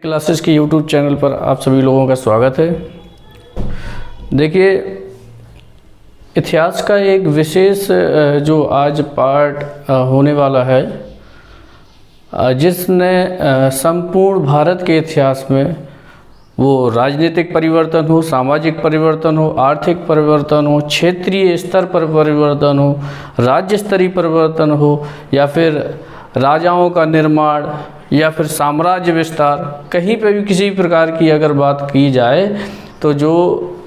Classes के YouTube channel पर आप सभी लोगों का स्वागत है। देखिए, इतिहास का एक विशेष जो आज पार्ट होने वाला है, जिसने संपूर्ण भारत के इतिहास में वो राजनीतिक परिवर्तन हो, सामाजिक परिवर्तन हो, आर्थिक परिवर्तन हो, क्षेत्रीय स्तर पर परिवर्तन हो, राज्य स्तरीय परिवर्तन हो, या फिर राजाओं का निर्माण या फिर साम्राज्य विस्तार, कहीं पे भी किसी प्रकार की अगर बात की जाए तो जो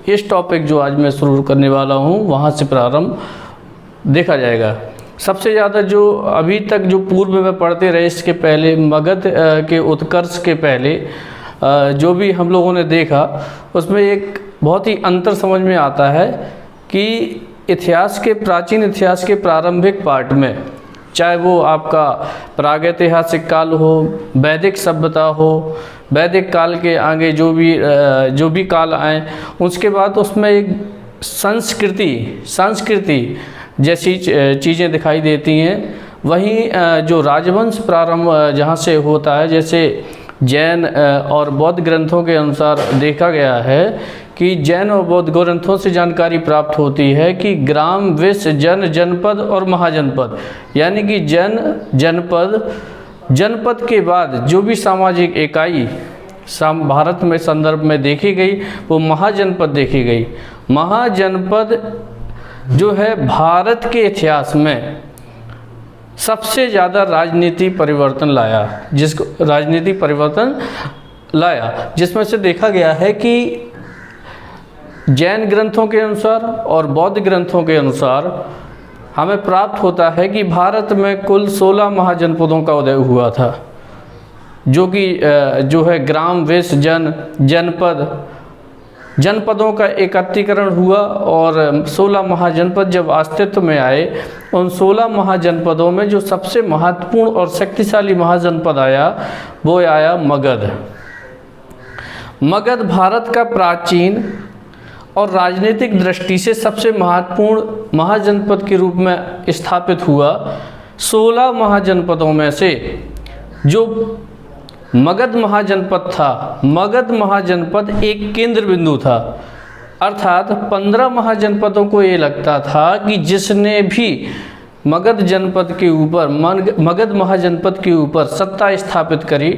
इस टॉपिक जो आज मैं शुरू करने वाला हूँ वहाँ से प्रारंभ देखा जाएगा। सबसे ज़्यादा जो अभी तक जो पूर्व में पढ़ते रहे, इसके पहले मगध के उत्कर्ष के पहले जो भी हम लोगों ने देखा, उसमें एक बहुत ही अंतर समझ में आता है कि इतिहास के प्राचीन इतिहास के प्रारंभिक पार्ट में, चाहे वो आपका प्रागैतिहासिक काल हो, वैदिक सभ्यता हो, वैदिक काल के आगे जो भी काल आए, उसके बाद उसमें एक संस्कृति जैसी चीज़ें दिखाई देती हैं। वहीं जो राजवंश प्रारंभ जहाँ से होता है, जैसे जैन और बौद्ध ग्रंथों के अनुसार देखा गया है कि जैन और बौद्ध ग्रंथों से जानकारी प्राप्त होती है कि ग्राम, विश्व, जनपद और महाजनपद, यानी कि जनपद के बाद जो भी सामाजिक इकाई भारत में संदर्भ में देखी गई वो महाजनपद देखी गई। महाजनपद जो है भारत के इतिहास में सबसे ज़्यादा राजनीति परिवर्तन लाया, जिसमें से देखा गया है कि जैन ग्रंथों के अनुसार और बौद्ध ग्रंथों के अनुसार हमें प्राप्त होता है कि भारत में कुल 16 महाजनपदों का उदय हुआ था, जो है ग्राम, विश्व, जनपदों का एकत्रीकरण हुआ और 16 महाजनपद जब अस्तित्व में आए, उन 16 महाजनपदों में जो सबसे महत्वपूर्ण और शक्तिशाली महाजनपद आया वो आया मगध। मगध भारत का प्राचीन और राजनीतिक दृष्टि से सबसे महत्वपूर्ण महाजनपद के रूप में स्थापित हुआ। 16 महाजनपदों में से जो मगध महाजनपद था, मगध महाजनपद एक केंद्र बिंदु था। अर्थात 15 महाजनपदों को ये लगता था कि जिसने भी मगध महाजनपद के ऊपर सत्ता स्थापित करी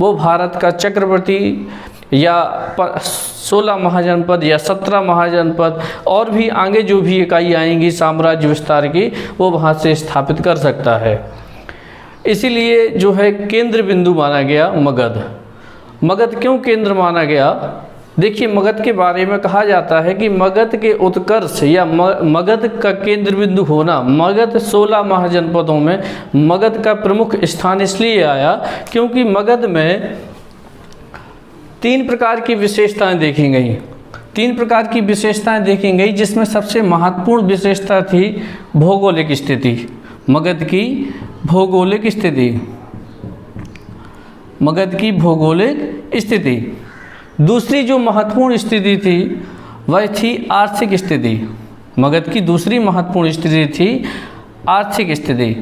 वो भारत का चक्रवर्ती, या 16 महाजनपद या 17 महाजनपद और भी आगे जो भी इकाई आएंगी साम्राज्य विस्तार की, वो वहाँ से स्थापित कर सकता है। इसीलिए जो है केंद्र बिंदु माना गया मगध। मगध क्यों केंद्र माना गया? देखिए, मगध के बारे में कहा जाता है कि मगध के उत्कर्ष या मगध का केंद्र बिंदु होना, मगध 16 महाजनपदों में मगध का प्रमुख स्थान इसलिए आया क्योंकि मगध में 3 प्रकार की विशेषताएं देखी गई। जिसमें सबसे महत्वपूर्ण विशेषता थी भौगोलिक स्थिति, मगध की भौगोलिक स्थिति। दूसरी जो महत्वपूर्ण स्थिति थी वह थी आर्थिक स्थिति। मगध की दूसरी महत्वपूर्ण स्थिति थी आर्थिक स्थिति।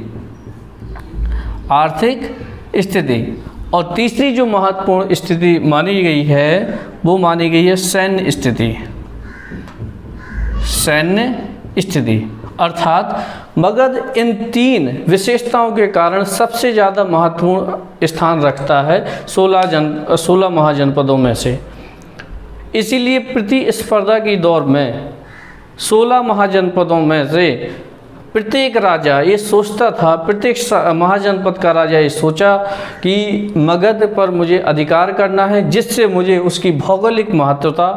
और तीसरी जो महत्वपूर्ण स्थिति मानी गई है वो मानी गई है सैन्य स्थिति। अर्थात मगध इन 3 विशेषताओं के कारण सबसे ज़्यादा महत्वपूर्ण स्थान रखता है 16 महाजनपदों में से। इसीलिए प्रतिस्पर्धा की दौर में 16 महाजनपदों में से प्रत्येक राजा ये सोचता था, प्रत्येक महाजनपद का राजा ये सोचा कि मगध पर मुझे अधिकार करना है, जिससे मुझे उसकी भौगोलिक महत्वता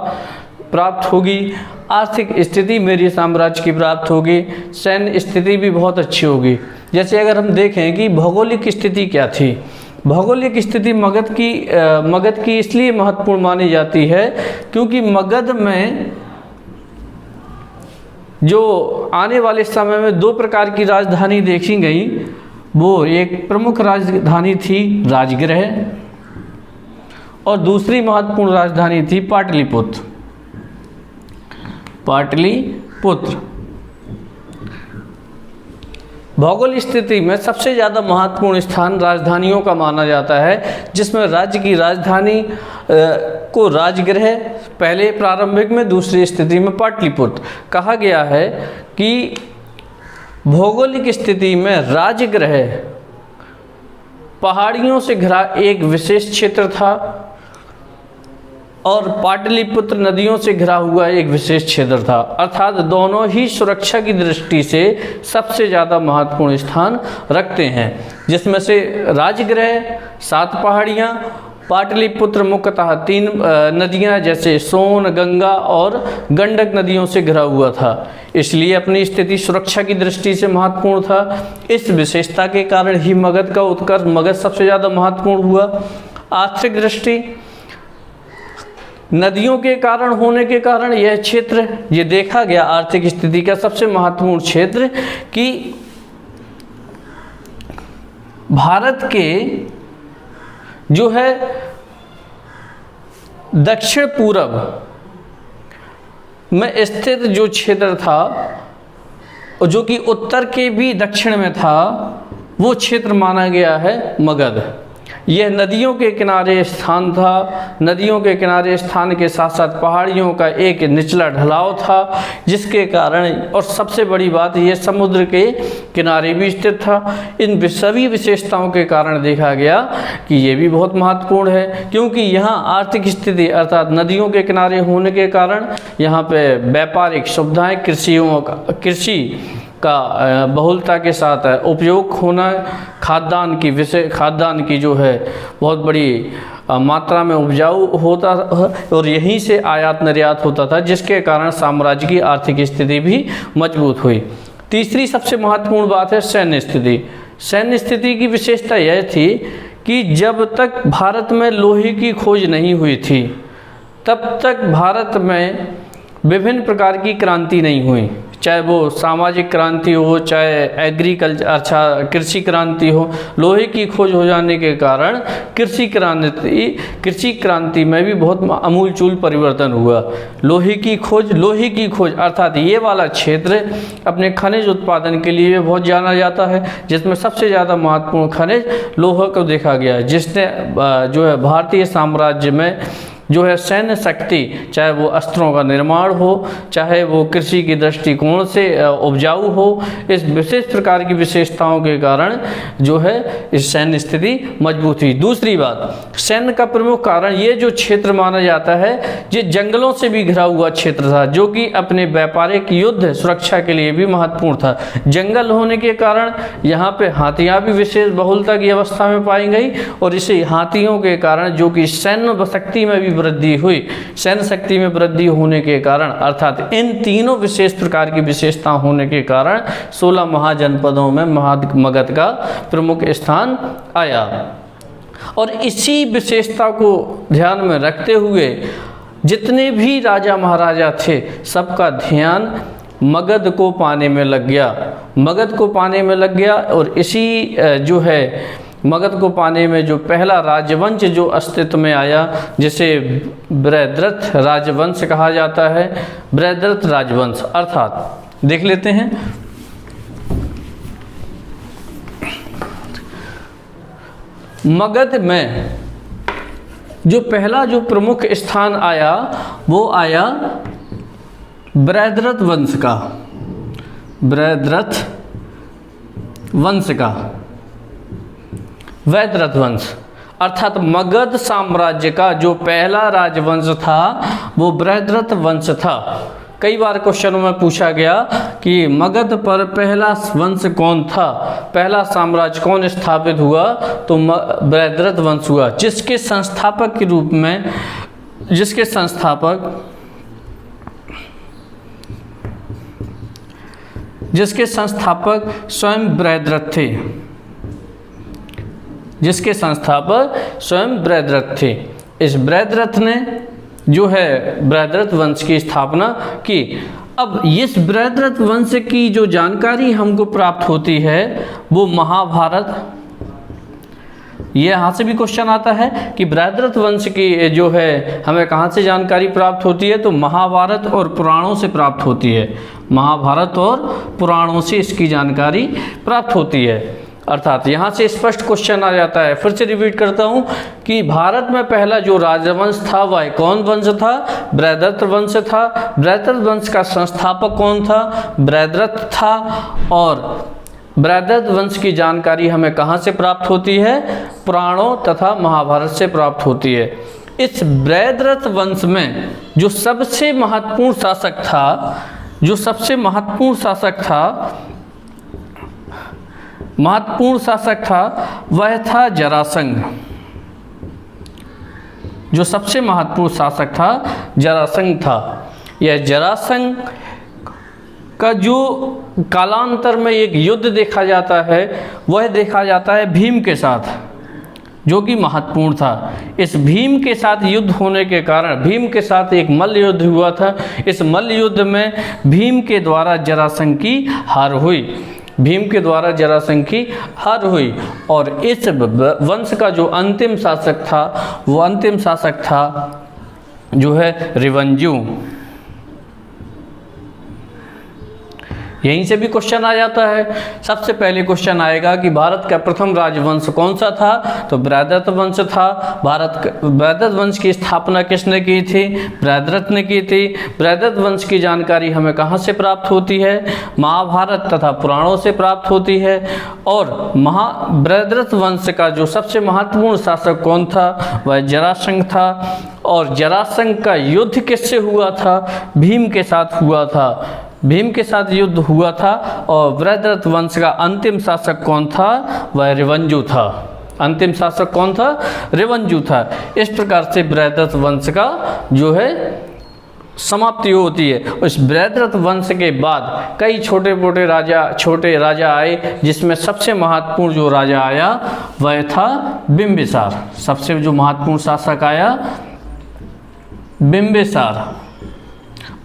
प्राप्त होगी, आर्थिक स्थिति मेरी साम्राज्य की प्राप्त होगी, सैन्य स्थिति भी बहुत अच्छी होगी। जैसे अगर हम देखें कि भौगोलिक स्थिति क्या थी, भौगोलिक स्थिति मगध की इसलिए महत्वपूर्ण मानी जाती है क्योंकि मगध में जो आने वाले समय में 2 प्रकार की राजधानी देखी गई। वो एक प्रमुख राजधानी थी राजगृह और दूसरी महत्वपूर्ण राजधानी थी पाटलिपुत्र। भौगोलिक स्थिति में सबसे ज़्यादा महत्वपूर्ण स्थान राजधानियों का माना जाता है, जिसमें राज्य की राजधानी को राजगृह पहले प्रारंभिक में, दूसरी स्थिति में पाटलिपुत्र कहा गया है कि भौगोलिक स्थिति में राजगृह पहाड़ियों से घिरा एक विशेष क्षेत्र था और पाटलिपुत्र नदियों से घिरा हुआ एक विशेष क्षेत्र था, अर्थात दोनों ही सुरक्षा की दृष्टि से सबसे ज़्यादा महत्वपूर्ण स्थान रखते हैं, जिसमें से राजगृह 7 पहाड़ियाँ, पाटलिपुत्र मुख्यतः 3 नदियाँ जैसे सोन, गंगा और गंडक नदियों से घिरा हुआ था, इसलिए अपनी स्थिति सुरक्षा की दृष्टि से महत्वपूर्ण था। इस विशेषता के कारण ही मगध का उत्कर्ष, मगध सबसे ज़्यादा महत्वपूर्ण हुआ। आर्थिक दृष्टि, नदियों के कारण होने के कारण यह क्षेत्र, ये देखा गया आर्थिक स्थिति का सबसे महत्वपूर्ण क्षेत्र कि भारत के जो है दक्षिण पूर्व में स्थित जो क्षेत्र था, जो कि उत्तर के भी दक्षिण में था, वो क्षेत्र माना गया है मगध। यह नदियों के किनारे स्थान था। नदियों के किनारे स्थान के साथ साथ पहाड़ियों का एक निचला ढलाव था, जिसके कारण, और सबसे बड़ी बात, यह समुद्र के किनारे भी स्थित था। इन सभी विशेषताओं के कारण देखा गया कि ये भी बहुत महत्वपूर्ण है, क्योंकि यहाँ आर्थिक स्थिति अर्थात नदियों के किनारे होने के कारण यहाँ पे व्यापारिक सुविधाएँ, कृषि का बहुलता के साथ उपयोग होना, खाद्यान्न की जो है बहुत बड़ी मात्रा में उपजाऊ होता और यहीं से आयात निर्यात होता था, जिसके कारण साम्राज्य की आर्थिक स्थिति भी मजबूत हुई। तीसरी सबसे महत्वपूर्ण बात है सैन्य स्थिति। सैन्य स्थिति की विशेषता यह थी कि जब तक भारत में लोहे की खोज नहीं हुई थी, तब तक भारत में विभिन्न प्रकार की क्रांति नहीं हुई, चाहे वो सामाजिक क्रांति हो, चाहे कृषि क्रांति हो। लोहे की खोज हो जाने के कारण कृषि क्रांति में भी बहुत आमूलचूल परिवर्तन हुआ। लोहे की खोज अर्थात ये वाला क्षेत्र अपने खनिज उत्पादन के लिए बहुत जाना जाता है, जिसमें सबसे ज़्यादा महत्वपूर्ण खनिज लोहा को देखा गया है, जिसने जो है भारतीय साम्राज्य में जो है सैन्य शक्ति, चाहे वो अस्त्रों का निर्माण हो, चाहे वो कृषि की दृष्टिकोण से उपजाऊ हो, इस विशेष प्रकार की विशेषताओं के कारण जो है इस सैन्य स्थिति मजबूत हुई। दूसरी बात, सैन्य का प्रमुख कारण ये जो क्षेत्र माना जाता है, ये जंगलों से भी घिरा हुआ क्षेत्र था, जो कि अपने व्यापारिक युद्ध सुरक्षा के लिए भी महत्वपूर्ण था। जंगल होने के कारण यहाँ पे हाथियाँ भी विशेष बहुलता की अवस्था में पाई गई, और इसे हाथियों के कारण जो कि सैन्य शक्ति में भी वृद्धि हुई। सैन्य शक्ति में वृद्धि होने के कारण अर्थात इन तीनों विशेष प्रकार की विशेषता होने के कारण 16 महाजनपदों में मगध का प्रमुख स्थान आया। और इसी विशेषता को ध्यान में रखते हुए जितने भी राजा महाराजा थे, सबका ध्यान मगध को पाने में लग गया। और इसी जो है मगध को पाने में जो पहला राजवंश जो अस्तित्व में आया, जिसे बृहद्रथ राजवंश कहा जाता है। बृहद्रथ राजवंश अर्थात देख लेते हैं, मगध में जो पहला जो प्रमुख स्थान आया, वो आया बृहद्रथ वंश का। वैद्रथ वंश अर्थात मगध साम्राज्य का जो पहला राजवंश था, वो बृहद्रथ वंश था। कई बार क्वेश्चनों में पूछा गया कि मगध पर पहला वंश कौन था, पहला साम्राज्य कौन स्थापित हुआ, तो बृहद्रथ वंश हुआ, जिसके संस्थापक के रूप में जिसके संस्थापक स्वयं बृहद्रथ थे। इस बृहद्रथ ने जो है बृहद्रथ वंश की स्थापना की। अब इस बृहद्रथ वंश की जो जानकारी हमको प्राप्त होती है, वो ये यहाँ से भी क्वेश्चन आता है कि बृहद्रथ वंश की जो है हमें कहाँ से जानकारी प्राप्त होती है, तो महाभारत और पुराणों से प्राप्त होती है। महाभारत और पुराणों से इसकी जानकारी प्राप्त होती है। अर्थात यहाँ से स्पष्ट क्वेश्चन आ जाता है। फिर से रिपीट करता हूँ कि भारत में पहला जो राजवंश था वह कौन वंश था? बृहद्रथ वंश था। बृहद्रथ वंश का संस्थापक कौन था? बृहद्रथ था। और बृहद्रथ वंश की जानकारी हमें कहाँ से प्राप्त होती है? पुराणों तथा महाभारत से प्राप्त होती है। इस बृहद्रथ वंश में जो सबसे महत्वपूर्ण शासक था वह था जरासंध। जो सबसे महत्वपूर्ण शासक था जरासंध था। यह जरासंध का जो कालांतर में एक युद्ध देखा जाता है वह देखा जाता है भीम के साथ, जो कि महत्वपूर्ण था। इस भीम के साथ युद्ध होने के कारण भीम के साथ एक मल्ल युद्ध हुआ था। इस मल्ल युद्ध में भीम के द्वारा जरासंध की हार हुई। और इस वंश का जो अंतिम शासक था जो है रिवंजू। यहीं से भी क्वेश्चन आ जाता है। सबसे पहले क्वेश्चन आएगा कि भारत का प्रथम राजवंश कौन सा था? तो बृहद्रथ वंश था। बृहद्रथ वंश की स्थापना किसने की थी? बृहद्रथ ने की थी। बृहद्रथ वंश की जानकारी हमें कहाँ से प्राप्त होती है? महाभारत तथा पुराणों से प्राप्त होती है। और बृहद्रथ वंश का जो सबसे महत्वपूर्ण शासक कौन था? वह जरासंध था। और जरासंध का युद्ध किससे हुआ था? भीम के साथ हुआ था। और बृहद्रथ वंश का अंतिम शासक कौन था? वह रिवंजू था। रिवंजू था। इस प्रकार से बृहद्रथ वंश का जो है समाप्ति होती है। उस बृहद्रथ वंश के बाद कई छोटे राजा आए, जिसमें सबसे महत्वपूर्ण जो राजा आया वह था बिंबिसार। सबसे जो महत्वपूर्ण शासक आया बिंबिसार।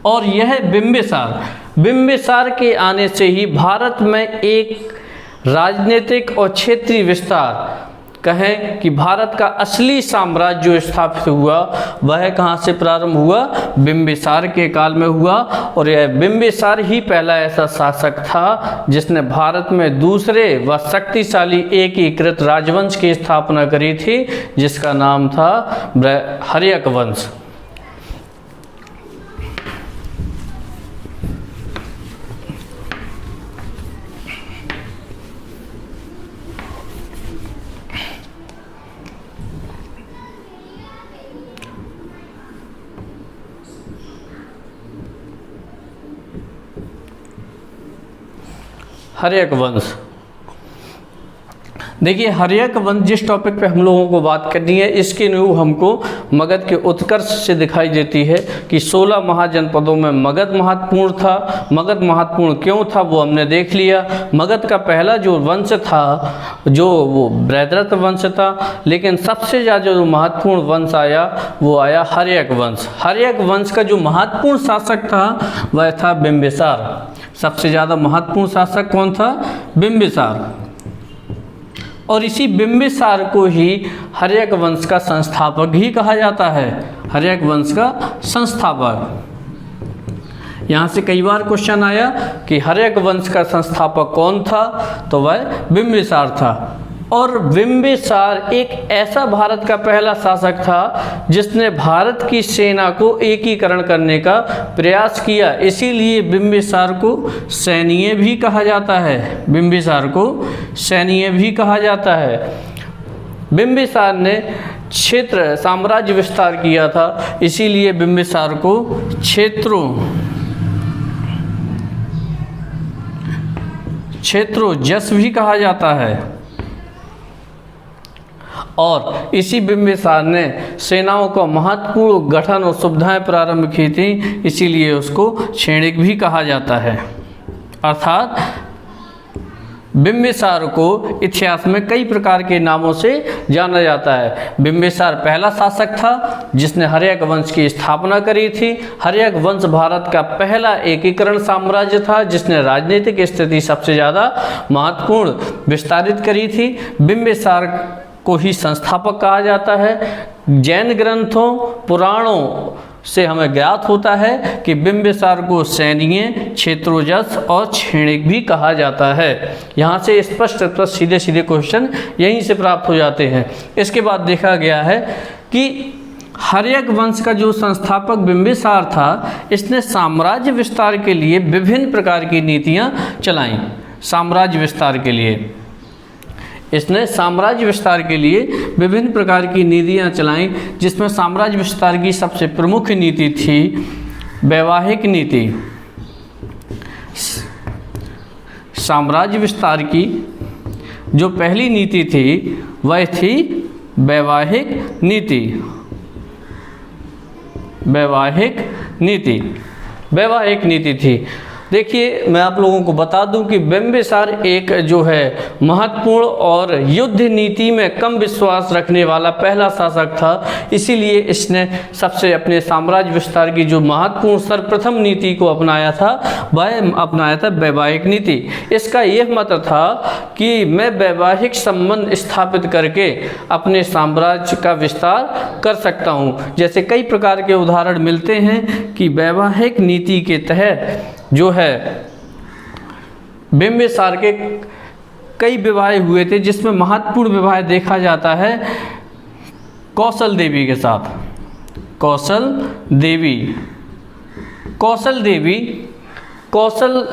और यह बिंबिसार के आने से ही भारत में एक राजनीतिक और क्षेत्रीय विस्तार, कहें कि भारत का असली साम्राज्य जो स्थापित हुआ वह कहाँ से प्रारंभ हुआ? बिंबिसार के काल में हुआ। और यह बिंबिसार ही पहला ऐसा शासक था जिसने भारत में दूसरे व शक्तिशाली एकीकृत राजवंश की स्थापना करी थी, जिसका नाम था हर्यक वंश। हर्यक वंश। देखिए, हर्यक वंश जिस टॉपिक पे हम लोगों को बात करनी है, इसकी नींव हमको मगध के उत्कर्ष से दिखाई देती है कि 16 महाजनपदों में मगध महत्वपूर्ण था। मगध महत्वपूर्ण क्यों था वो हमने देख लिया। मगध का पहला जो वंश था जो वो बृहद्रथ वंश था, लेकिन सबसे ज़्यादा जो महत्वपूर्ण वंश आया वो आया हर्यक वंश। हर्यक वंश का जो महत्वपूर्ण शासक था वह था बिंबिसार। सबसे ज़्यादा महत्वपूर्ण शासक कौन था? बिंबिसार। और इसी बिंबिसार को ही हर्यक वंश का संस्थापक ही कहा जाता है। हर्यक वंश का संस्थापक। यहाँ से कई बार क्वेश्चन आया कि हर्यक वंश का संस्थापक कौन था? तो वह बिंबिसार था। और बिंबिसार एक ऐसा भारत का पहला शासक था जिसने भारत की सेना को एकीकरण करने का प्रयास किया। इसीलिए बिंबिसार को सैनीय भी कहा जाता है। बिंबिसार को सैनीय भी कहा जाता है। बिंबिसार ने साम्राज्य विस्तार किया था, इसीलिए बिंबिसार को क्षेत्रोजस भी कहा जाता है। और इसी बिंबिसार ने सेनाओं का महत्वपूर्ण गठन और सुविधाएं प्रारंभ की थी, इसीलिए उसको क्षणिक भी कहा जाता है। अर्थात बिंबिसार को इतिहास में कई प्रकार के नामों से जाना जाता है। बिंबिसार पहला शासक था जिसने हर्यक वंश की स्थापना करी थी। हर्यक वंश भारत का पहला एकीकरण साम्राज्य था जिसने राजनीतिक स्थिति सबसे ज़्यादा महत्वपूर्ण विस्तारित करी थी। बिंबिसार को ही संस्थापक कहा जाता है। जैन ग्रंथों पुराणों से हमें ज्ञात होता है कि बिंबिसार को सैन्य, क्षेत्रोजस और क्षणिक भी कहा जाता है। यहाँ से स्पष्ट सीधे सीधे क्वेश्चन यहीं से प्राप्त हो जाते हैं। इसके बाद देखा गया है कि हर्यक वंश का जो संस्थापक बिंबिसार था, इसने साम्राज्य विस्तार के लिए विभिन्न प्रकार की नीतियाँ चलाईं। साम्राज्य विस्तार के लिए इसने साम्राज्य विस्तार के लिए विभिन्न प्रकार की नीतियाँ चलाईं, जिसमें साम्राज्य विस्तार की सबसे प्रमुख नीति थी वैवाहिक नीति। साम्राज्य विस्तार की जो पहली नीति थी वह थी वैवाहिक नीति। वैवाहिक नीति, वैवाहिक नीति थी। देखिए, मैं आप लोगों को बता दूं कि बिंबिसार एक जो है महत्वपूर्ण और युद्ध नीति में कम विश्वास रखने वाला पहला शासक था। इसीलिए इसने सबसे अपने साम्राज्य विस्तार की जो महत्वपूर्ण सर्वप्रथम नीति को अपनाया था, वह अपनाया था वैवाहिक नीति। इसका यह मत था कि मैं वैवाहिक संबंध स्थापित करके अपने साम्राज्य का विस्तार कर सकता हूँ। जैसे कई प्रकार के उदाहरण मिलते हैं कि वैवाहिक नीति के तहत जो है बिंबिसार के कई विवाह हुए थे, जिसमें महत्वपूर्ण विवाह देखा जाता है कौशल देवी के साथ। कौशल देवी, कौशल देवी कौशल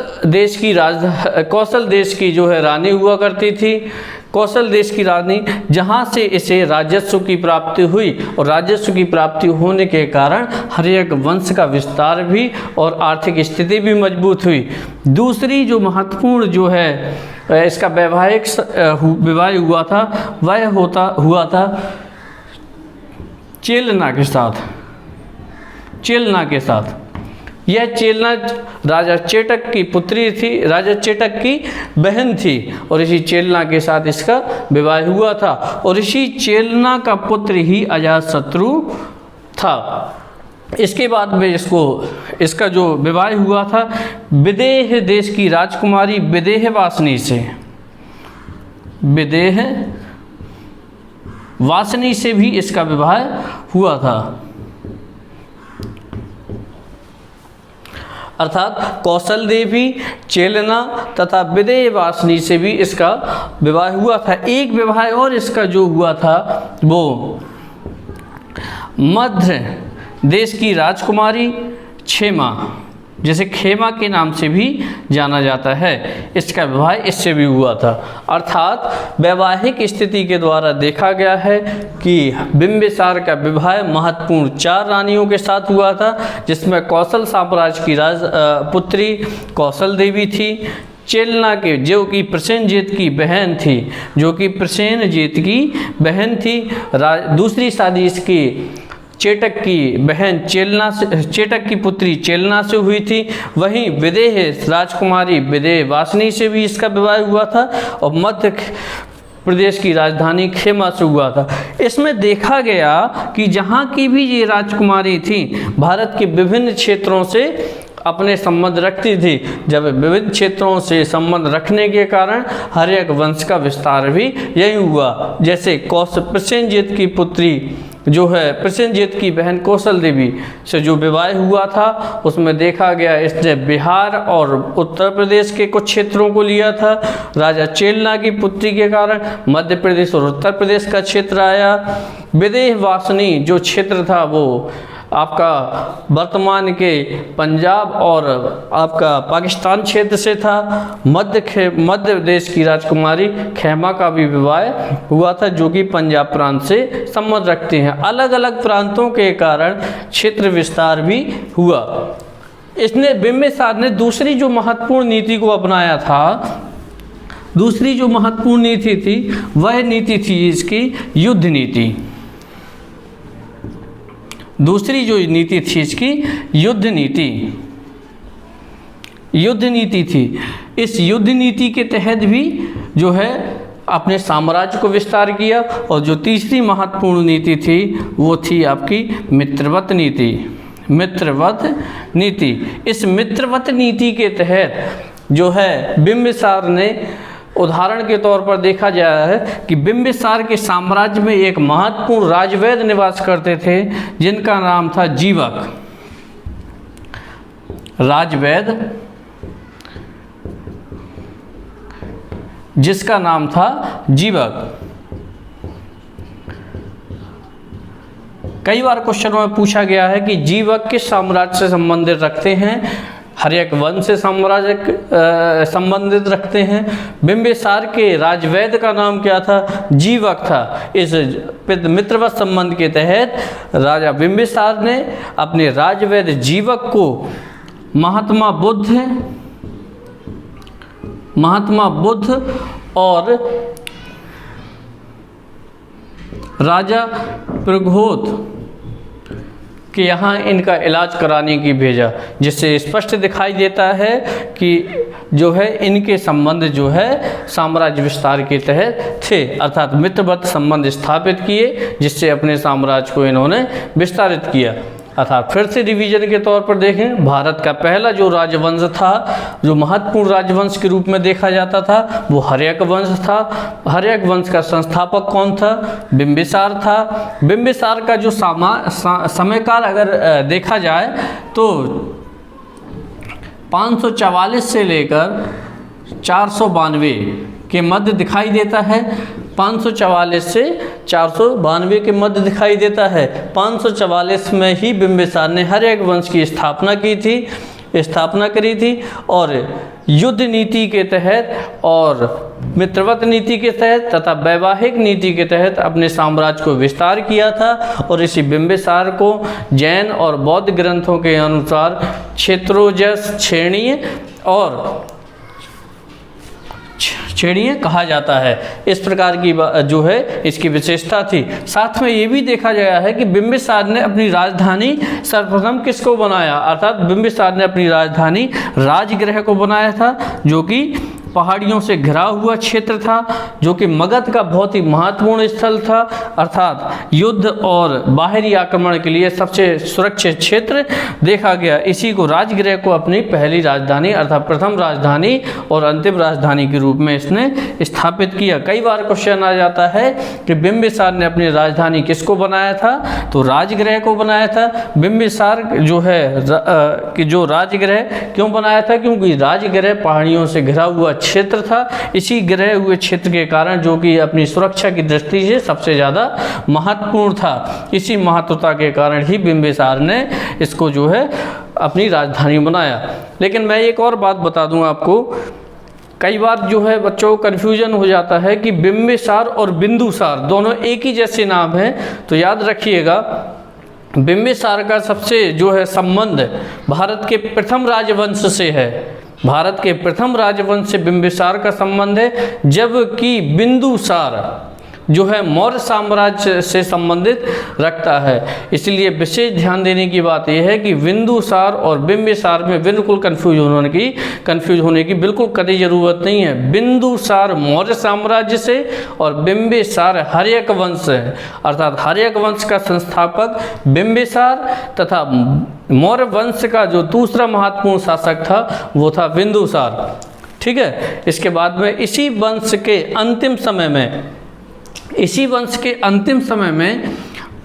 देश की जो है रानी हुआ करती थी। कौशल देश की रानी, जहाँ से इसे राजस्व की प्राप्ति हुई और राजस्व की प्राप्ति होने के कारण हर्यक वंश का विस्तार भी और आर्थिक स्थिति भी मजबूत हुई। दूसरी जो महत्वपूर्ण जो है इसका वैवाहिक विवाह हुआ था, वह हुआ था चेलना के साथ। चेलना के साथ, यह चेलना राजा चेटक की पुत्री थी, राजा चेटक की बहन थी, और इसी चेलना के साथ इसका विवाह हुआ था। और इसी चेलना का पुत्र ही अजातशत्रु था। इसके बाद में इसका जो विवाह हुआ था विदेह देश की राजकुमारी विदेहवासिनी से। विदेहवासिनी से भी इसका विवाह हुआ था। अर्थात कौशल देवी, चेलना तथा विदेहवासिनी से भी इसका विवाह हुआ था। एक विवाह और इसका जो हुआ था वो मध्य देश की राजकुमारी क्षेमा, जिसे खेमा के नाम से भी जाना जाता है, इसका विवाह इससे भी हुआ था। अर्थात वैवाहिक स्थिति के द्वारा देखा गया है कि बिंबिसार का विवाह महत्वपूर्ण 4 रानियों के साथ हुआ था, जिसमें कौशल साम्राज्य की पुत्री कौशल देवी थी, चेलना के जो कि प्रसेनजीत की बहन थी, दूसरी शादी इसकी चेटक की बहन चेटक की पुत्री चेलना से हुई थी। वहीं विदेह राजकुमारी विदेहवासिनी से भी इसका विवाह हुआ था और मध्य प्रदेश की राजधानी खेमा से हुआ था। इसमें देखा गया कि जहाँ की भी ये राजकुमारी थी, भारत के विभिन्न क्षेत्रों से अपने संबंध रखती थी। जब विविध क्षेत्रों से संबंध रखने के कारण हर्यक वंश का विस्तार भी यही हुआ। जैसे प्रसेनजीत की पुत्री जो है प्रसेनजीत की बहन कौशल देवी से जो विवाह हुआ था, उसमें देखा गया इसने बिहार और उत्तर प्रदेश के कुछ क्षेत्रों को लिया था। राजा चेलना की पुत्री के कारण मध्य प्रदेश और उत्तर प्रदेश का क्षेत्र आया। विदेहवासिनी जो क्षेत्र था वो आपका वर्तमान के पंजाब और आपका पाकिस्तान क्षेत्र से था। मध्य देश की राजकुमारी खेमा का भी विवाह हुआ था, जो कि पंजाब प्रांत से संबंध रखते हैं। अलग अलग प्रांतों के कारण क्षेत्र विस्तार भी हुआ। इसने बिंबिसार ने दूसरी जो महत्वपूर्ण नीति को अपनाया था, दूसरी जो महत्वपूर्ण नीति थी वह नीति थी इसकी युद्ध नीति। दूसरी जो नीति थी इसकी युद्ध नीति थी। इस युद्ध नीति के तहत भी जो है अपने साम्राज्य को विस्तार किया। और जो तीसरी महत्वपूर्ण नीति थी वो थी आपकी मित्रवत नीति। इस मित्रवत नीति के तहत जो है बिंबिसार ने उदाहरण के तौर पर देखा जाए है कि बिंबिसार के साम्राज्य में एक महत्वपूर्ण राजवैद्य निवास करते थे जिनका नाम था जीवक। राजवैद्य जिसका नाम था जीवक। कई बार क्वेश्चनों में पूछा गया है कि जीवक किस साम्राज्य से संबंधित रखते हैं? हर्यक वंश से संबंधित रखते हैं। बिंबिसार के राजवैद्य का नाम क्या था? जीवक था। इस मित्रवत संबंध के तहत राजा बिंबिसार ने अपने राजवैद्य जीवक को महात्मा बुद्ध और राजा प्रघोत कि यहाँ इनका इलाज कराने की भेजा, जिससे स्पष्ट दिखाई देता है कि जो है इनके संबंध जो है साम्राज्य विस्तार के तहत थे, अर्थात मित्रवत संबंध स्थापित किए जिससे अपने साम्राज्य को इन्होंने विस्तारित किया। अर्थात फिर से रिवीजन के तौर पर देखें, भारत का पहला जो राजवंश था, जो महत्वपूर्ण राजवंश के रूप में देखा जाता था, वो हर्यक वंश था। हर्यक वंश का संस्थापक कौन था? बिंबिसार था। बिंबिसार का जो समयकाल अगर देखा जाए तो 544 से लेकर 492 के मध्य दिखाई देता है। 544 से 492 के मध्य दिखाई देता है। 544 में ही बिंबिसार ने हर्यक वंश की स्थापना करी थी और युद्ध नीति के तहत और मित्रवत नीति के तहत तथा वैवाहिक नीति के तहत अपने साम्राज्य को विस्तार किया था। और इसी बिंबिसार को जैन और बौद्ध ग्रंथों के अनुसार क्षेत्रोजस छेड़ीय कहा जाता है। इस प्रकार की जो है इसकी विशेषता थी। साथ में ये भी देखा गया है कि बिंबिसार ने अपनी राजधानी सर्वप्रथम किसको बनाया? अर्थात बिंबिसार ने अपनी राजधानी राजगृह को बनाया था, जो कि पहाड़ियों से घिरा हुआ क्षेत्र था, जो कि मगध का बहुत ही महत्वपूर्ण स्थल था, अर्थात युद्ध और बाहरी आक्रमण के लिए सबसे सुरक्षित क्षेत्र देखा गया। इसी को राजगृह को अपनी पहली राजधानी अर्थात प्रथम राजधानी और अंतिम राजधानी के रूप में इसने स्थापित किया। कई बार क्वेश्चन आ जाता है कि बिंबिसार ने अपनी राजधानी किसको बनाया था? तो राजगृह को बनाया था। बिंबिसार जो है कि जो राजगृह क्यों बनाया था? क्योंकि राजगृह पहाड़ियों से घिरा हुआ क्षेत्र था। इसी घिरे हुए क्षेत्र के कारण, जो कि अपनी सुरक्षा की दृष्टि से सबसे ज़्यादा महत्वपूर्ण था, इसी महत्वता के कारण ही बिंबिसार ने इसको जो है अपनी राजधानी बनाया। लेकिन मैं एक और बात बता दूं आपको, कई बार जो है बच्चों को कन्फ्यूजन हो जाता है कि बिंबिसार और बिंदुसार दोनों एक ही जैसे नाम हैं। तो याद रखिएगा, बिंबिसार का सबसे जो है संबंध भारत के प्रथम राजवंश से है। भारत के प्रथम राजवंश से बिंबिसार का संबंध है, जबकि बिंदुसार जो है मौर्य साम्राज्य से संबंधित रखता है। इसलिए विशेष ध्यान देने की बात यह है कि बिंदुसार और बिंबिसार में बिल्कुल कन्फ्यूज होने की बिल्कुल कतई ज़रूरत नहीं है। बिंदुसार मौर्य साम्राज्य से और बिंबिसार हर्यक वंश है, अर्थात हर्यक वंश का संस्थापक बिंबिसार तथा मौर्य वंश का जो दूसरा महत्वपूर्ण शासक था वो था बिंदुसार। ठीक है। इसके बाद में इसी वंश के अंतिम समय में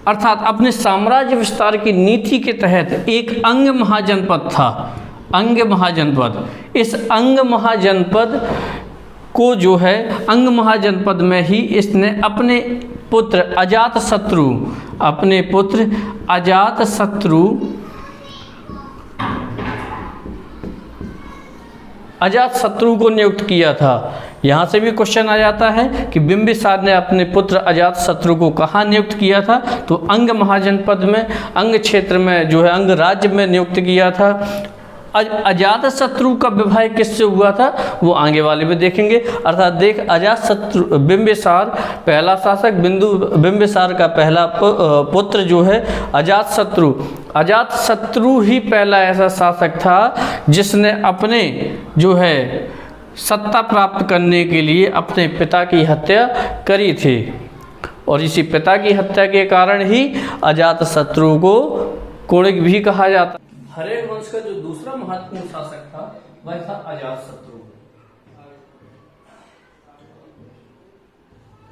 अर्थात अपने साम्राज्य विस्तार की नीति के तहत एक अंग महाजनपद था। अंग महाजनपद, इस अंग महाजनपद को जो है अंग महाजनपद में ही इसने अपने पुत्र अजातशत्रु को नियुक्त किया था। यहाँ से भी क्वेश्चन आ जाता है कि बिंबिसार ने अपने पुत्र अजातशत्रु को कहाँ नियुक्त किया था? तो अंग महाजनपद में, अंग क्षेत्र में जो है अंग राज्य में नियुक्त किया था। अजातशत्रु का विवाह किससे हुआ था वो आगे वाले में देखेंगे। अर्थात देख, अजातशत्रु बिंबिसार पहला शासक, बिंबिसार का पहला पुत्र जो है अजातशत्रु ही पहला ऐसा शासक था जिसने अपने जो है सत्ता प्राप्त करने के लिए अपने पिता की हत्या करी थी। और इसी पिता की हत्या के कारण ही अजातशत्रु को कुणिक भी कहा जाता। हर्यक वंश का जो दूसरा महत्वपूर्ण शासक था वह था अजातशत्रु।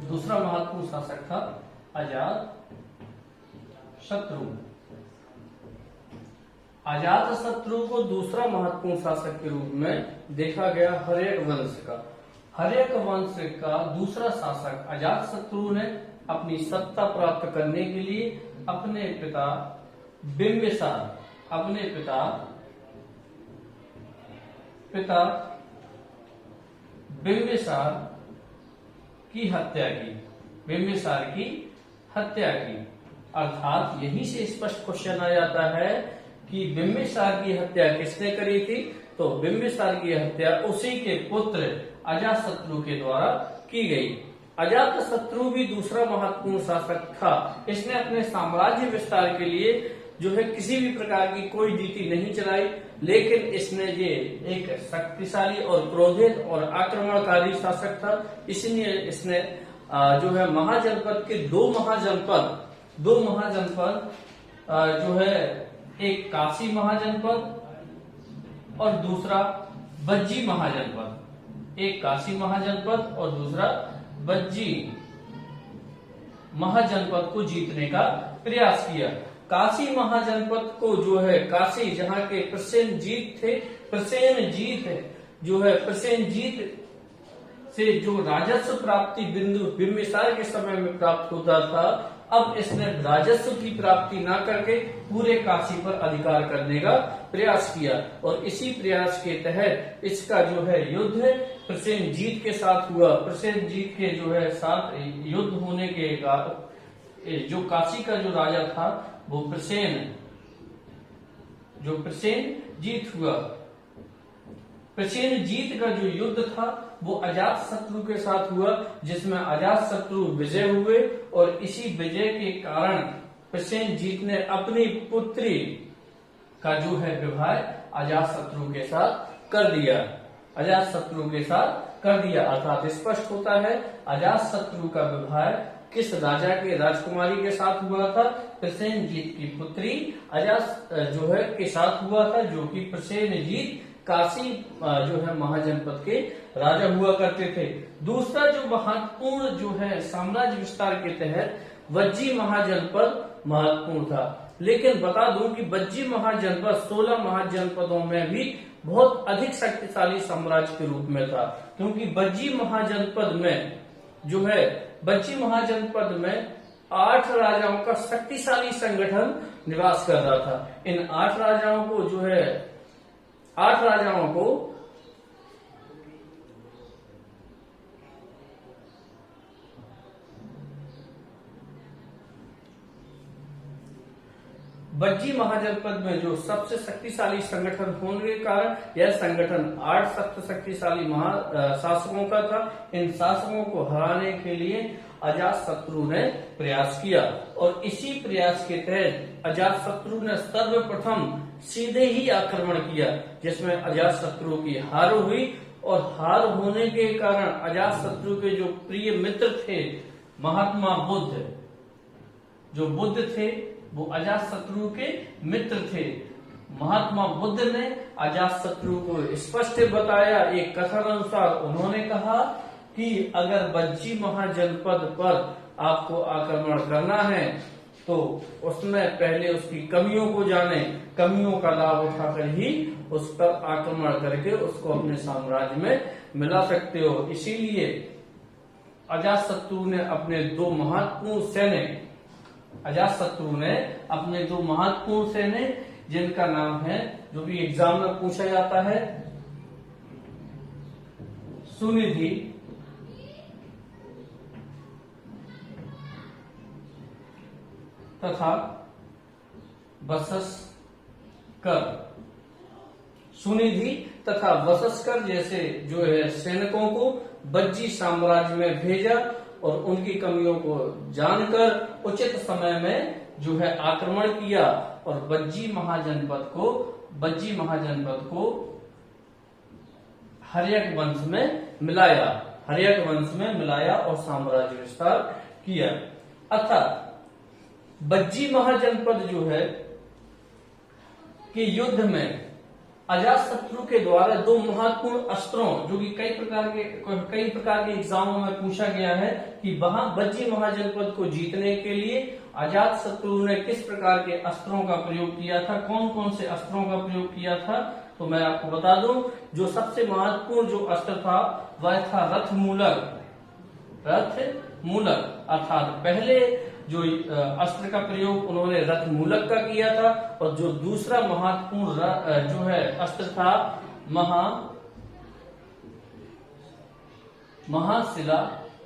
दूसरा महत्वपूर्ण शासक था अजात शत्रु। अजात शत्रु को दूसरा महत्वपूर्ण शासक के रूप में देखा गया हर्यक वंश का। हर्यक वंश का दूसरा शासक अजात शत्रु ने अपनी सत्ता प्राप्त करने के लिए अपने पिता बिंबिसार की हत्या की। अर्थात यही से स्पष्ट क्वेश्चन आ जाता है कि बिंबिसार की हत्या किसने करी थी? तो बिंबिसार की हत्या उसी के पुत्र अजातशत्रु के द्वारा की गई। अजातशत्रु भी दूसरा महत्वपूर्ण शासक था। इसने अपने साम्राज्य विस्तार के लिए जो है किसी भी प्रकार की कोई नीति नहीं चलाई, लेकिन इसने ये एक शक्तिशाली और क्रोधित और आक्रमणकारी शासक था। इसलिए इसने जो है महाजनपद के दो महाजनपद जो है एक काशी महाजनपद और दूसरा बज्जी महाजनपद, एक काशी महाजनपद और दूसरा बज्जी महाजनपद को जीतने का प्रयास किया। काशी महाजनपद को जो है काशी जहाँ के प्रसेनजीत से जो राजस्व प्राप्ति बिंदु बिंबिसार के समय में प्राप्त होता था, अब इसने राजस्व की प्राप्ति न करके पूरे काशी पर अधिकार करने का प्रयास किया और इसी प्रयास के तहत इसका जो है युद्ध प्रसेनजीत के साथ हुआ। प्रसेनजीत के जो है साथ युद्ध होने के जो काशी का जो राजा था वो प्रसेनजीत हुआ। प्रसेनजीत का जो युद्ध था वो अजातशत्रु के साथ हुआ, जिसमें अजातशत्रु विजय हुए और इसी विजय के कारण प्रसेनजीत ने अपनी पुत्री का जो है विवाह अजातशत्रु के साथ कर दिया। अर्थात स्पष्ट होता है अजातशत्रु का विवाह किस राजा के राजकुमारी के साथ हुआ था? प्रसेनजीत की पुत्री जो है के साथ हुआ था, जो कि प्रसेनजीत काशी जो है महाजनपद के राजा हुआ करते थे। दूसरा जो महत्वपूर्ण जो है साम्राज्य विस्तार के तहत बज्जी महाजनपद महत्वपूर्ण था। लेकिन बता दूं कि बज्जी महाजनपद 16 महाजनपदों में भी बहुत अधिक शक्तिशाली साम्राज्य के रूप में था, क्योंकि बज्जी महाजनपद में 8 राजाओं का शक्तिशाली संगठन निवास कर रहा था। इन 8 राजाओं को बज्जी महाजनपद में जो सबसे शक्तिशाली संगठन होने के कारण यह संगठन 8 सबसे शक्तिशाली शासकों का था। इन शासकों को हराने के लिए अजातशत्रु ने प्रयास किया और इसी प्रयास के तहत अजातशत्रु ने सर्वप्रथम सीधे ही आक्रमण किया, जिसमें अजातशत्रु की हार हुई और हार होने के कारण अजातशत्रु के जो प्रिय मित्र थे महात्मा बुद्ध, जो बुद्ध थे वो अजातशत्रु के मित्र थे। महात्मा बुद्ध ने अजातशत्रु को स्पष्ट बताया। एक कथन अनुसार उन्होंने कहा कि अगर बज्जी महाजनपद पर आपको आक्रमण करना है तो उसमें पहले उसकी कमियों को जाने, कमियों का लाभ उठाकर ही उस पर आक्रमण करके उसको अपने साम्राज्य में मिला सकते हो। इसीलिए अजातशत्रु ने अपने दो महत्वपूर्ण सैन्य जिनका नाम है, जो भी एग्जाम में पूछा जाता है, सुनिधि तथा वसस्कर, सुनिधि तथा वसस्कर जैसे जो है सैनिकों को बज्जी साम्राज्य में भेजा और उनकी कमियों को जानकर उचित समय में जो है आक्रमण किया और बज्जी महाजनपद को हर्यक वंश में मिलाया और साम्राज्य विस्तार किया। अर्थात बज्जी महाजनपद जो है कि युद्ध में अजातशत्रु के द्वारा दो महत्वपूर्ण अस्त्रों, जो कि कई प्रकार के एग्जामों में पूछा गया है कि वहां बज्जी महाजनपद को जीतने के लिए अजातशत्रु ने किस प्रकार के अस्त्रों का प्रयोग किया था, कौन कौन से अस्त्रों का प्रयोग किया था। तो मैं आपको बता दूं, जो सबसे महत्वपूर्ण जो अस्त्र था वह था रथ मूलक, अर्थात पहले जो अस्त्र का प्रयोग उन्होंने रथ मूलक का किया था, और जो दूसरा महत्वपूर्ण जो है अस्त्र था महाशिला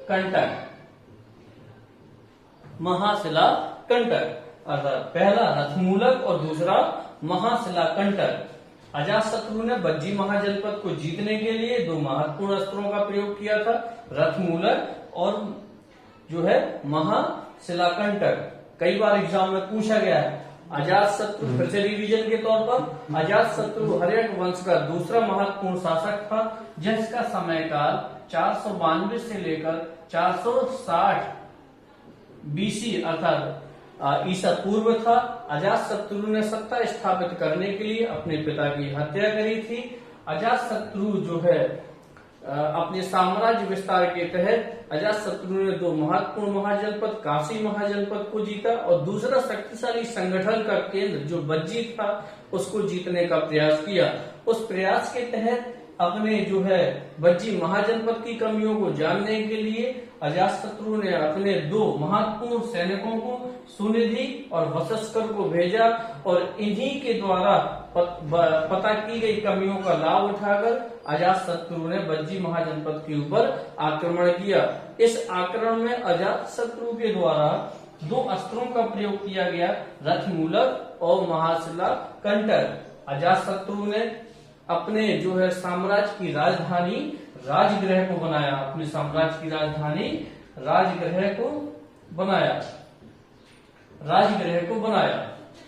कंटक, अर्थात पहला रथ मूलक और दूसरा महाशिला कंटक। अजातशत्रु ने बज्जी महाजनपद को जीतने के लिए दो महत्वपूर्ण अस्त्रों का प्रयोग किया था, रथ मूलक और जो है महाशिलाकंटक। कई बार एग्जाम में पूछा गया है। अजातशत्रु, फिर से रिवीजन के तौर पर, अजातशत्रु हर्यक वंश का दूसरा महत्वपूर्ण शासक था, जिसका समयकाल 492 से लेकर 460 बीसी अर्थात ईसा पूर्व था। अजातशत्रु ने सत्ता स्थापित करने के लिए अपने पिता की हत्या करी थी। अजातशत्रु जो है अपने साम्राज्य विस्तार के तहत अजातशत्रु ने दो महत्वपूर्ण महाजनपद, काशी महाजनपद को जीता और दूसरा शक्तिशाली संगठन का केंद्र जो बज्जी था उसको जीतने का प्रयास किया। उस प्रयास के तहत अपने जो है बज्जी महाजनपद की कमियों को जानने के लिए अजातशत्रु ने अपने दो महत्वपूर्ण सैनिकों को सुनिधि और वशस्कर को भेजा, और इन्हीं के द्वारा पता की गई कमियों का लाभ उठाकर अजातशत्रु ने बज्जी महाजनपद के ऊपर आक्रमण किया। इस आक्रमण में अजातशत्रु के द्वारा दो अस्त्रों का प्रयोग किया गया, रथ मूलक और महाशिला कंटक। अजातशत्रु ने अपने जो है साम्राज्य की राजधानी राजगृह को बनाया, अपने साम्राज्य की राजधानी राजगृह को बनाया,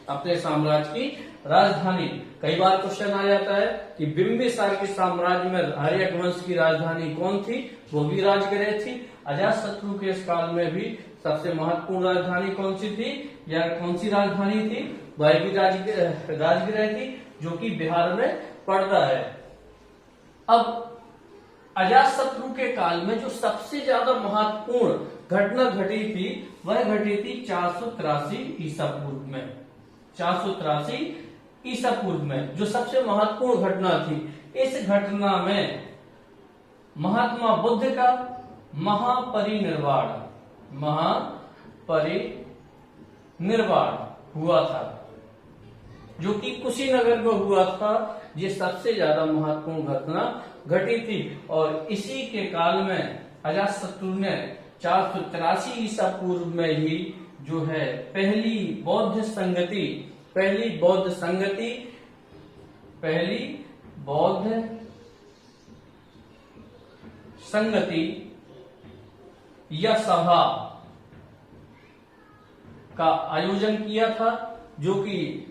अपने साम्राज्य की राजधानी। कई बार क्वेश्चन आ जाता है कि बिंबिसार के साम्राज्य में हर्यक वंश की राजधानी कौन थी, वो भी राजगृह थी। अजातशत्रु के इस काल में भी सबसे महत्वपूर्ण राजधानी कौन सी थी, या कौन सी राजधानी थी, वह भी राजगृह थी, जो कि बिहार में पड़ता है। अब अजातशत्रु के काल में जो सबसे ज्यादा महत्वपूर्ण घटना घटी थी वह घटी थी 483 ईसा पूर्व में। 483 ईसा पूर्व में जो सबसे महत्वपूर्ण घटना थी, इस घटना में महात्मा बुद्ध का महापरिनिर्वाण हुआ था, जो कि कुशीनगर में हुआ था। ये सबसे ज्यादा महत्वपूर्ण घटना घटी थी, और इसी के काल में अजातशत्रु ने 483 ईसा पूर्व में ही जो है पहली बौद्ध संगति या सभा का आयोजन किया था, जो कि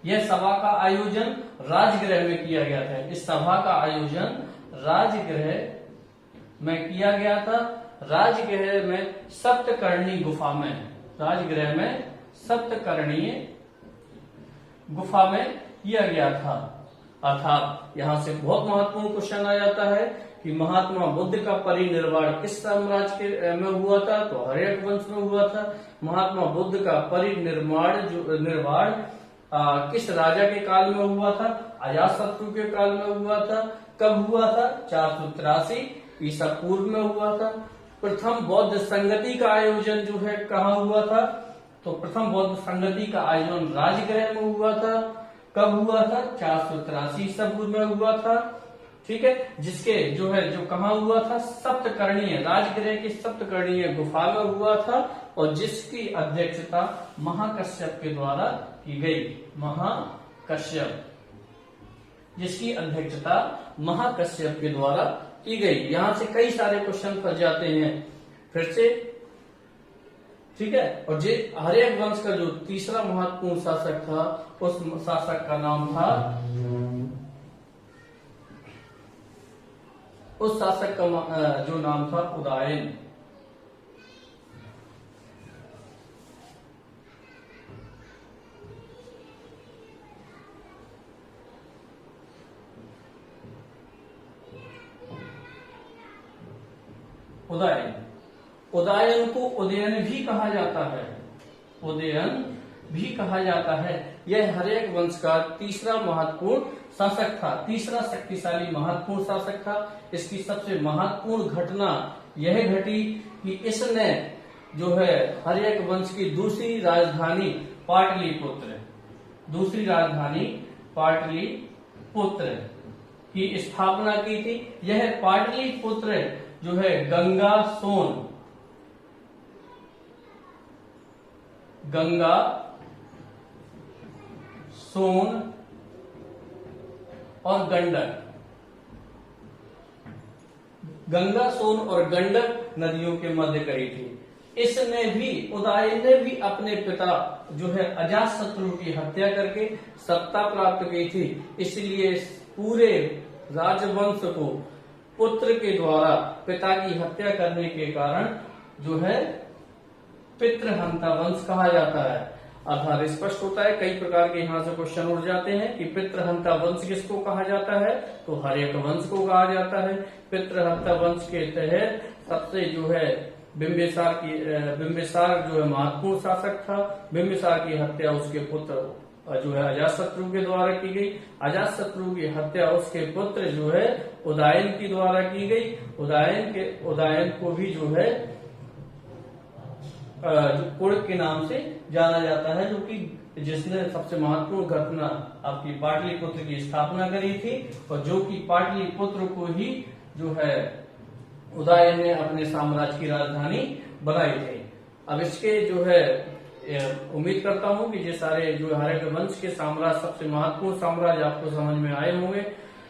यह सभा का आयोजन राजगृह में किया गया था। इस सभा का आयोजन राजगृह में किया गया था, राजगृह में सप्तकर्णी गुफा में किया गया था। अर्थात यहां से बहुत महत्वपूर्ण क्वेश्चन आ जाता है कि महात्मा बुद्ध का परिनिर्वाण किस साम्राज्य में हुआ था, तो हर्यक वंश में हुआ था। महात्मा बुद्ध का निर्वाण किस राजा के काल में हुआ था, अजातशत्रु के काल में हुआ था। कब हुआ था, 483 ईसा पूर्व में हुआ था। प्रथम बौद्ध संगति का आयोजन जो है कहाँ हुआ था, तो प्रथम बौद्ध संगति का आयोजन राजगृह में हुआ था। कब हुआ था, 483 ईसा पूर्व में हुआ था। ठीक है, जिसके जो कहाँ हुआ था, सप्तकर्णीय राजगृह की सप्तकर्णीय गुफा में हुआ था, और जिसकी अध्यक्षता महाकश्यप के द्वारा की गई। जिसकी अध्यक्षता महाकश्यप के द्वारा की गई। यहां से कई सारे क्वेश्चन फंस जाते हैं फिर से। ठीक है, और हर्यक वंश का जो तीसरा महत्वपूर्ण शासक था, उस शासक का नाम था, उस शासक का जो नाम था उदयन। उदयन। उदयन को उदयन भी कहा जाता है, उदयन भी कहा जाता है। यह हर्यक वंश का तीसरा महत्वपूर्ण शासक था, तीसरा शक्तिशाली महत्वपूर्ण शासक था। इसकी सबसे महत्वपूर्ण घटना यह घटी कि इसने जो है हर्यक वंश की दूसरी राजधानी पाटलिपुत्र, दूसरी राजधानी पाटलिपुत्र की स्थापना की थी। यह पाटलिपुत्र जो है गंगा सोन और गंडक, गंगा, सोन और गंडक नदियों के मध्य करी थी। इसने भी, उदयन ने भी अपने पिता जो है अजातशत्रु की हत्या करके सत्ता प्राप्त की थी। इसलिए पूरे राजवंश को पुत्र के द्वारा पिता की हत्या करने के कारण जो है पितृहंता वंश कहा जाता है। आधार स्पष्ट होता है, कई प्रकार के यहाँ से क्वेश्चन उठ जाते हैं कि पितृहंता वंश किसको कहा जाता है, तो हर्यक वंश को कहा जाता है। पितृहंता वंश के तहत सबसे जो है बिंबिसार जो है महत्वपूर्ण शासक था। बिंबिसार की हत्या उसके पुत्र जो है अजातशत्रु के द्वारा की गई। अजातशत्रु की हत्या उसके पुत्र जो है उदयन के द्वारा की गई। उदयन को भी जो है जो कुड़ के नाम से जाना जाता है, जो कि जिसने सबसे महत्वपूर्ण घटना आपकी पाटलिपुत्र की स्थापना करी थी, और जो कि पाटलिपुत्र को ही जो है उदयन ने अपने साम्राज्य की राजधानी बनाई थी। अब इसके जो है उम्मीद करता हूं कि ये सारे जो हर्यक वंश के साम्राज्य, सबसे महत्वपूर्ण साम्राज्य आपको समझ में आए होंगे।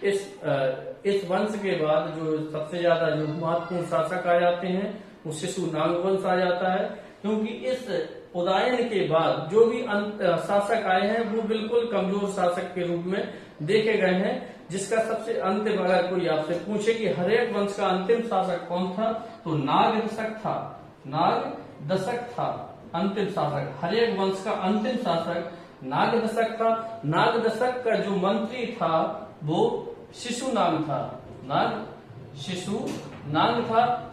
इस वंश के बाद जो सबसे ज्यादा जो महत्वपूर्ण शासक आ जाते हैं वो शिशुनाग वंश आ जाता है, क्योंकि इस उदयन के बाद जो भी शासक आए हैं वो बिल्कुल कमजोर शासक के रूप में देखे गए हैं। जिसका सबसे अंतिम, अगर कोई आपसे पूछे कि हर्यक वंश का अंतिम शासक कौन था, तो नागदशक था। नागदशक था अंतिम शासक। हर्यक वंश का अंतिम शासक नागदशक था। नागदशक का जो मंत्री था वो शिशुनाग था।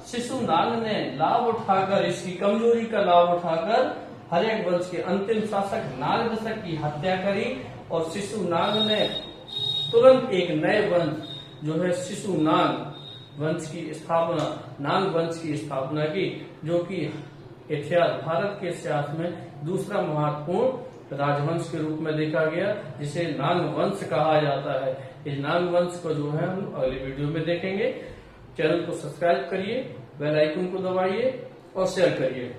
शिशुनाग ने लाभ उठाकर, इसकी कमजोरी का लाभ उठाकर हर्यक वंश के अंतिम शासक नागदशक की हत्या करी, और शिशुनाग ने तुरंत एक नए वंश जो है शिशुनाग वंश की स्थापना, नाग वंश की स्थापना की, जो कि भारत के इतिहास में दूसरा महत्वपूर्ण राजवंश के रूप में देखा गया, जिसे नाग वंश कहा जाता है। इस नाग वंश को जो है हम अगले वीडियो में देखेंगे। चैनल को सब्सक्राइब करिए, बेल आइकन को दबाइए और शेयर करिए।